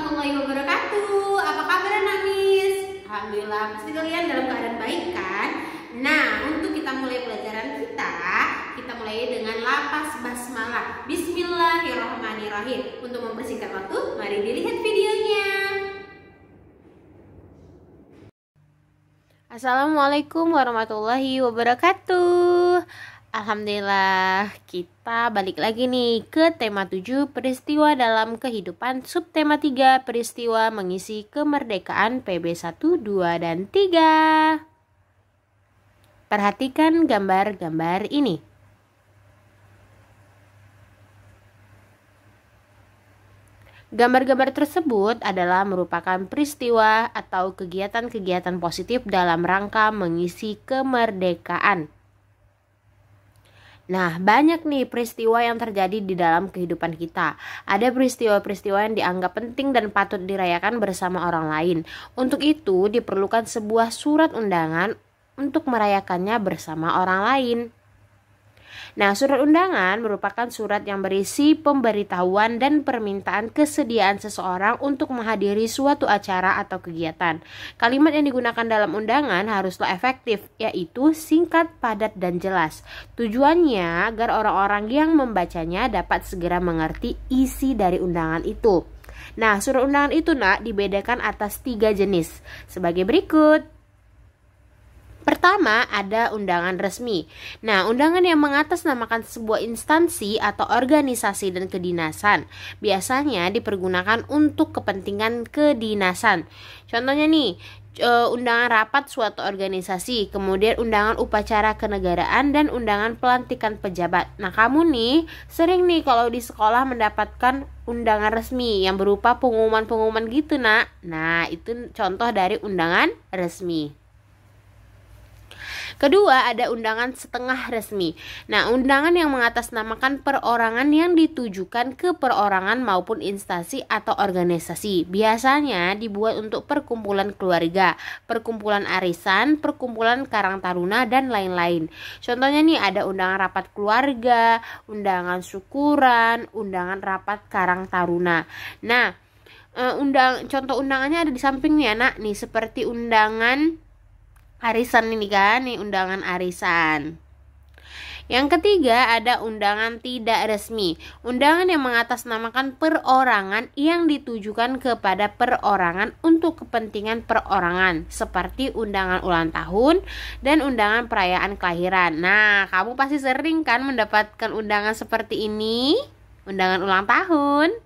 warahmatullahi wabarakatuh. Apa kabar anak Miss? Alhamdulillah, pasti kalian dalam keadaan baik kan? Nah, untuk kita mulai pelajaran kita mulai dengan lapas basmalah. Bismillahirrahmanirrahim. Untuk mempersingkat waktu, mari dilihat videonya. Assalamualaikum warahmatullahi wabarakatuh. Alhamdulillah, kita balik lagi nih ke tema 7 peristiwa dalam kehidupan, subtema 3 peristiwa mengisi kemerdekaan PB 1, 2, dan 3. Perhatikan gambar-gambar ini. Gambar-gambar tersebut adalah merupakan peristiwa atau kegiatan-kegiatan positif dalam rangka mengisi kemerdekaan. Nah, banyak nih peristiwa yang terjadi di dalam kehidupan kita. Ada peristiwa-peristiwa yang dianggap penting dan patut dirayakan bersama orang lain. Untuk itu, diperlukan sebuah surat undangan untuk merayakannya bersama orang lain. Nah, surat undangan merupakan surat yang berisi pemberitahuan dan permintaan kesediaan seseorang untuk menghadiri suatu acara atau kegiatan. Kalimat yang digunakan dalam undangan haruslah efektif, yaitu singkat, padat, dan jelas. Tujuannya agar orang-orang yang membacanya dapat segera mengerti isi dari undangan itu. Nah, surat undangan itu dibedakan atas 3 jenis sebagai berikut. Pertama, ada undangan resmi. Nah, undangan yang mengatasnamakan sebuah instansi atau organisasi dan kedinasan biasanya dipergunakan untuk kepentingan kedinasan. Contohnya nih, undangan rapat suatu organisasi, kemudian undangan upacara kenegaraan, dan undangan pelantikan pejabat. Nah, kamu nih sering nih kalau di sekolah mendapatkan undangan resmi yang berupa pengumuman-pengumuman gitu, Nak. Nah, itu contoh dari undangan resmi. Kedua, ada undangan setengah resmi. Nah, undangan yang mengatasnamakan perorangan yang ditujukan ke perorangan maupun instansi atau organisasi. Biasanya dibuat untuk perkumpulan keluarga, perkumpulan arisan, perkumpulan karang taruna, dan lain-lain. Contohnya nih, ada undangan rapat keluarga, undangan syukuran, undangan rapat karang taruna. Nah, contoh undangannya ada di samping nih, Anak. Nih, seperti undangan arisan ini kan, nih undangan arisan. Yang ketiga, ada undangan tidak resmi. Undangan yang mengatasnamakan perorangan yang ditujukan kepada perorangan untuk kepentingan perorangan, seperti undangan ulang tahun dan undangan perayaan kelahiran. Nah, kamu pasti sering kan mendapatkan undangan seperti ini, undangan ulang tahun.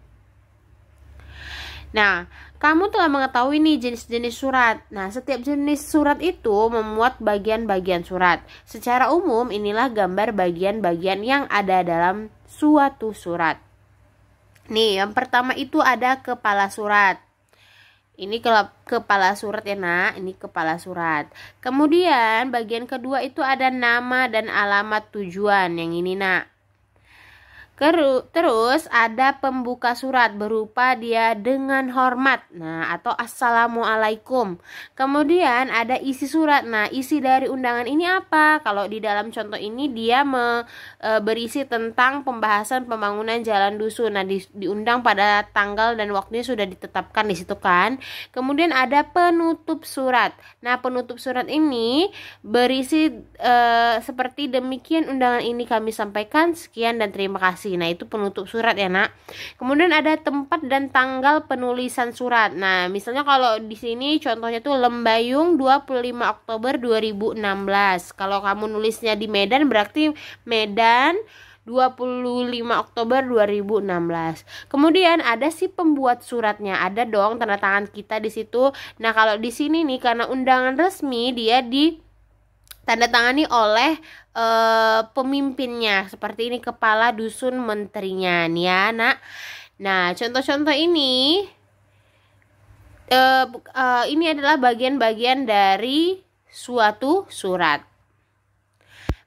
Nah, kamu telah mengetahui nih jenis-jenis surat. Nah, setiap jenis surat itu memuat bagian-bagian surat. Secara umum, inilah gambar bagian-bagian yang ada dalam suatu surat. Nih, yang pertama itu ada kepala surat. Ini kepala surat ya, Nak. Ini kepala surat. Kemudian, bagian kedua itu ada nama dan alamat tujuan. Yang ini, Nak. Terus ada pembuka surat berupa dia dengan hormat, nah, atau assalamualaikum. Kemudian ada isi surat. Nah, isi dari undangan ini apa? Kalau di dalam contoh ini dia berisi tentang pembahasan pembangunan jalan dusun. Nah, diundang pada tanggal dan waktunya sudah ditetapkan di situ kan. Kemudian ada penutup surat. Nah, penutup surat ini berisi seperti demikian, undangan ini kami sampaikan, sekian dan terima kasih. Nah, itu penutup surat ya, Nak. Kemudian ada tempat dan tanggal penulisan surat. Nah, misalnya kalau di sini contohnya tuh Lembayung 25 Oktober 2016. Kalau kamu nulisnya di Medan berarti Medan 25 Oktober 2016. Kemudian ada si pembuat suratnya. Ada dong tanda tangan kita di situ. Nah, kalau di sini nih karena undangan resmi dia tanda tangani oleh pemimpinnya, seperti ini, kepala dusun menterinya nih ya, Nak. Nah, contoh-contoh ini adalah bagian-bagian dari suatu surat.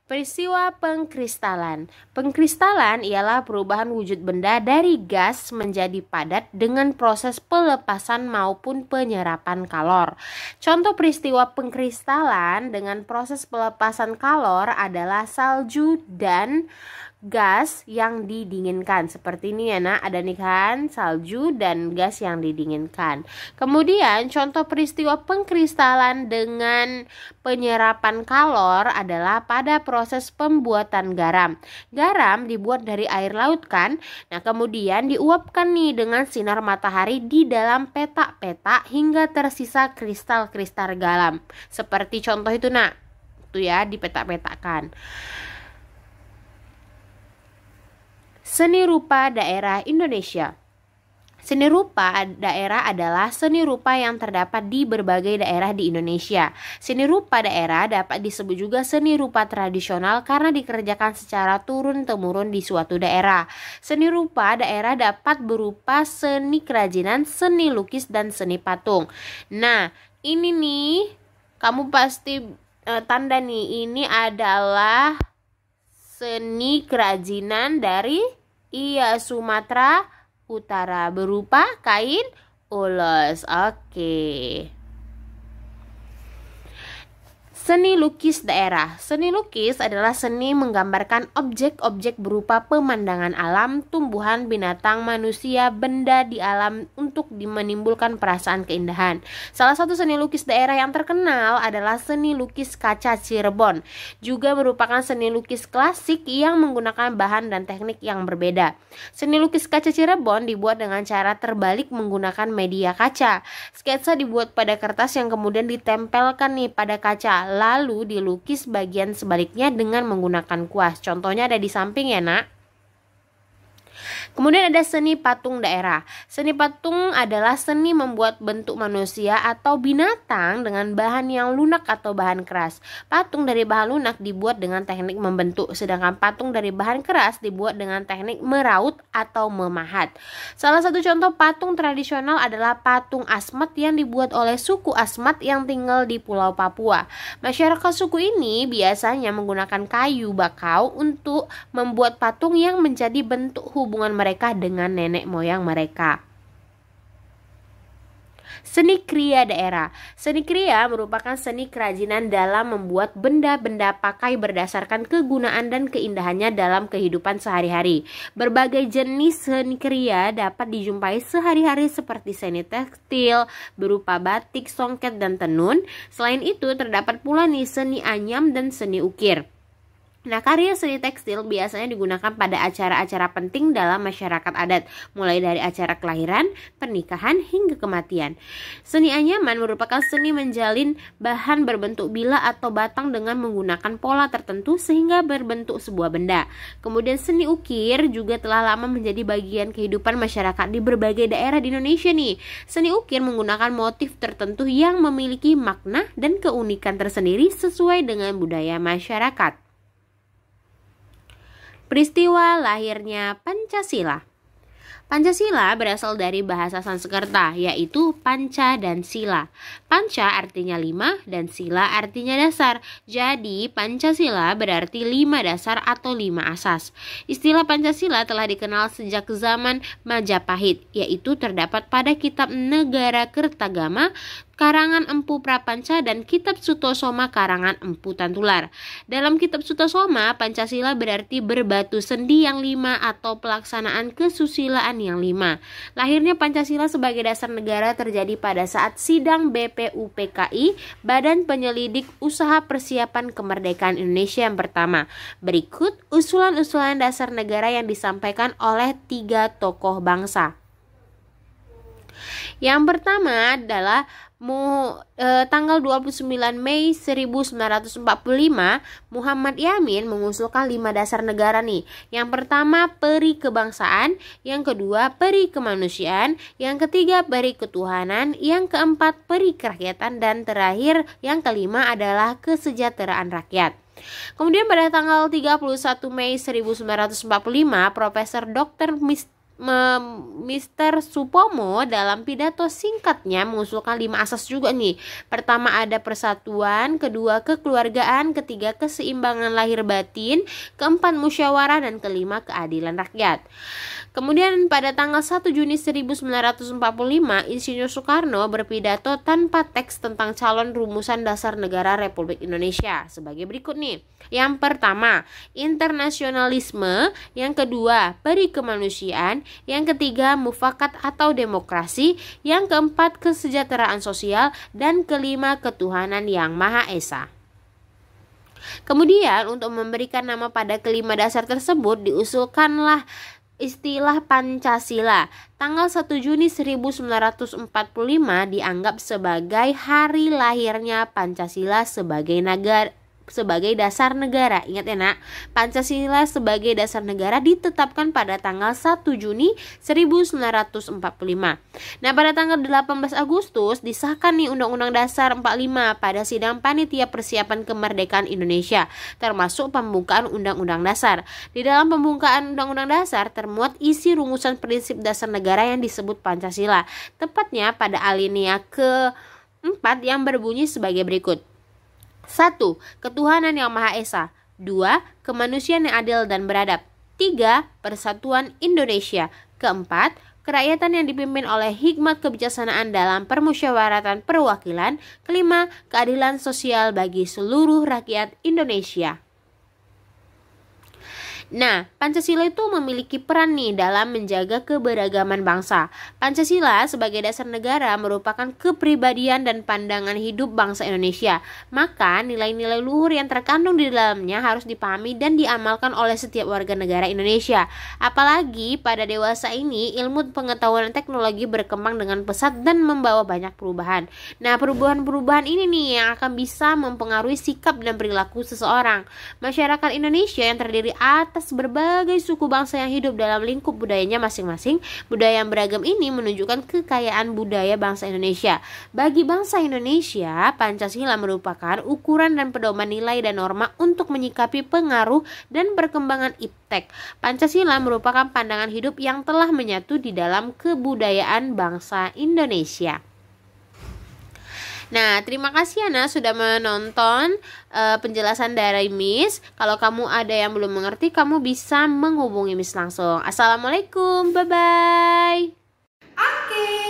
Peristiwa pengkristalan. Pengkristalan ialah perubahan wujud benda dari gas menjadi padat dengan proses pelepasan maupun penyerapan kalor. Contoh peristiwa pengkristalan dengan proses pelepasan kalor adalah salju dan gas yang didinginkan. Seperti ini ya nak, ada nih kan salju dan gas yang didinginkan. Kemudian contoh peristiwa pengkristalan dengan penyerapan kalor adalah pada proses pembuatan garam. Garam dibuat dari air laut kan. Nah kemudian diuapkan nih dengan sinar matahari di dalam petak-petak hingga tersisa kristal-kristal garam. Seperti contoh itu nak, tuh ya dipetak-petakkan. Seni rupa daerah Indonesia. Seni rupa daerah adalah seni rupa yang terdapat di berbagai daerah di Indonesia. Seni rupa daerah dapat disebut juga seni rupa tradisional karena dikerjakan secara turun-temurun di suatu daerah. Seni rupa daerah dapat berupa seni kerajinan, seni lukis, dan seni patung. Nah, ini nih kamu pasti tanda nih, ini adalah seni kerajinan dari Sumatera Utara berupa kain ulos. Oke. Seni lukis daerah. Seni lukis adalah seni menggambarkan objek-objek berupa pemandangan alam, tumbuhan, binatang, manusia, benda di alam untuk menimbulkan perasaan keindahan. Salah satu seni lukis daerah yang terkenal adalah seni lukis kaca Cirebon. Juga merupakan seni lukis klasik yang menggunakan bahan dan teknik yang berbeda. Seni lukis kaca Cirebon dibuat dengan cara terbalik menggunakan media kaca. Sketsa dibuat pada kertas yang kemudian ditempelkan nih pada kaca, lalu dilukis bagian sebaliknya dengan menggunakan kuas. Contohnya ada di samping ya nak. Kemudian ada seni patung daerah. Seni patung adalah seni membuat bentuk manusia atau binatang dengan bahan yang lunak atau bahan keras. Patung dari bahan lunak dibuat dengan teknik membentuk, sedangkan patung dari bahan keras dibuat dengan teknik meraut atau memahat. Salah satu contoh patung tradisional adalah patung Asmat yang dibuat oleh suku Asmat yang tinggal di Pulau Papua. Masyarakat suku ini biasanya menggunakan kayu bakau untuk membuat patung yang menjadi bentuk hubungan mereka dengan nenek moyang mereka. Seni kriya daerah. Seni kriya merupakan seni kerajinan dalam membuat benda-benda pakai berdasarkan kegunaan dan keindahannya dalam kehidupan sehari-hari. Berbagai jenis seni kriya dapat dijumpai sehari-hari seperti seni tekstil berupa batik, songket, dan tenun. Selain itu terdapat pula nih seni anyam dan seni ukir. Nah, karya seni tekstil biasanya digunakan pada acara-acara penting dalam masyarakat adat, mulai dari acara kelahiran, pernikahan, hingga kematian. Seni anyaman merupakan seni menjalin bahan berbentuk bilah atau batang dengan menggunakan pola tertentu sehingga berbentuk sebuah benda. Kemudian seni ukir juga telah lama menjadi bagian kehidupan masyarakat di berbagai daerah di Indonesia nih. Seni ukir menggunakan motif tertentu yang memiliki makna dan keunikan tersendiri sesuai dengan budaya masyarakat. Peristiwa lahirnya Pancasila. Pancasila berasal dari bahasa Sanskerta, yaitu panca dan sila. Panca artinya 5 dan sila artinya dasar. Jadi Pancasila berarti 5 dasar atau 5 asas. Istilah Pancasila telah dikenal sejak zaman Majapahit, yaitu terdapat pada kitab Negara Kertagama karangan Empu Prapanca dan kitab Sutosoma karangan Empu Tantular. Dalam kitab Sutosoma, Pancasila berarti berbatu sendi yang 5 atau pelaksanaan kesusilaan yang 5. Lahirnya Pancasila sebagai dasar negara terjadi pada saat sidang BPUPKI, Badan Penyelidik Usaha Persiapan Kemerdekaan Indonesia yang pertama. Berikut usulan-usulan dasar negara yang disampaikan oleh 3 tokoh bangsa. Yang pertama adalah tanggal 29 Mei 1945, Muhammad Yamin mengusulkan 5 dasar negara nih. Yang pertama peri kebangsaan, yang kedua peri kemanusiaan, yang ketiga peri ketuhanan, yang keempat peri kerakyatan, dan terakhir yang kelima adalah kesejahteraan rakyat. Kemudian pada tanggal 31 Mei 1945, Profesor Dr. Mr. Supomo dalam pidato singkatnya mengusulkan 5 asas juga nih. Pertama ada persatuan, kedua kekeluargaan, ketiga keseimbangan lahir batin, keempat musyawarah, dan kelima keadilan rakyat. Kemudian pada tanggal 1 Juni 1945, Insinyur Soekarno berpidato tanpa teks tentang calon rumusan dasar negara Republik Indonesia sebagai berikut nih. Yang pertama, internasionalisme, yang kedua, peri kemanusiaan, yang ketiga, mufakat atau demokrasi, yang keempat, kesejahteraan sosial, dan kelima, ketuhanan yang Maha Esa. Kemudian untuk memberikan nama pada kelima dasar tersebut diusulkanlah istilah Pancasila. Tanggal 1 Juni 1945 dianggap sebagai hari lahirnya Pancasila sebagai dasar negara. Ingat ya nak, Pancasila sebagai dasar negara ditetapkan pada tanggal 1 Juni 1945. Nah, pada tanggal 18 Agustus disahkan nih Undang-Undang Dasar 45 pada sidang panitia persiapan kemerdekaan Indonesia, termasuk pembukaan Undang-Undang Dasar. Di dalam pembukaan Undang-Undang Dasar termuat isi rumusan prinsip dasar negara yang disebut Pancasila, tepatnya pada alinea ke-4 yang berbunyi sebagai berikut. 1. Ketuhanan yang Maha Esa. 2. Kemanusiaan yang adil dan beradab. 3. Persatuan Indonesia. Keempat, kerakyatan yang dipimpin oleh hikmat kebijaksanaan dalam permusyawaratan perwakilan. Kelima, keadilan sosial bagi seluruh rakyat Indonesia. Nah, Pancasila itu memiliki peran nih dalam menjaga keberagaman bangsa. Pancasila sebagai dasar negara merupakan kepribadian dan pandangan hidup bangsa Indonesia. Maka, nilai-nilai luhur yang terkandung di dalamnya harus dipahami dan diamalkan oleh setiap warga negara Indonesia. Apalagi pada dewasa ini, ilmu pengetahuan dan teknologi berkembang dengan pesat dan membawa banyak perubahan. Nah, perubahan-perubahan ini nih yang akan bisa mempengaruhi sikap dan perilaku seseorang. Masyarakat Indonesia yang terdiri atas berbagai suku bangsa yang hidup dalam lingkup budayanya masing-masing. Budaya yang beragam ini menunjukkan kekayaan budaya bangsa Indonesia. Bagi bangsa Indonesia, Pancasila merupakan ukuran dan pedoman nilai dan norma untuk menyikapi pengaruh dan perkembangan iptek. Pancasila merupakan pandangan hidup yang telah menyatu di dalam kebudayaan bangsa Indonesia. Nah, terima kasih Ana sudah menonton penjelasan dari Miss. Kalau kamu ada yang belum mengerti, kamu bisa menghubungi Miss langsung. Assalamualaikum, bye-bye. Oke.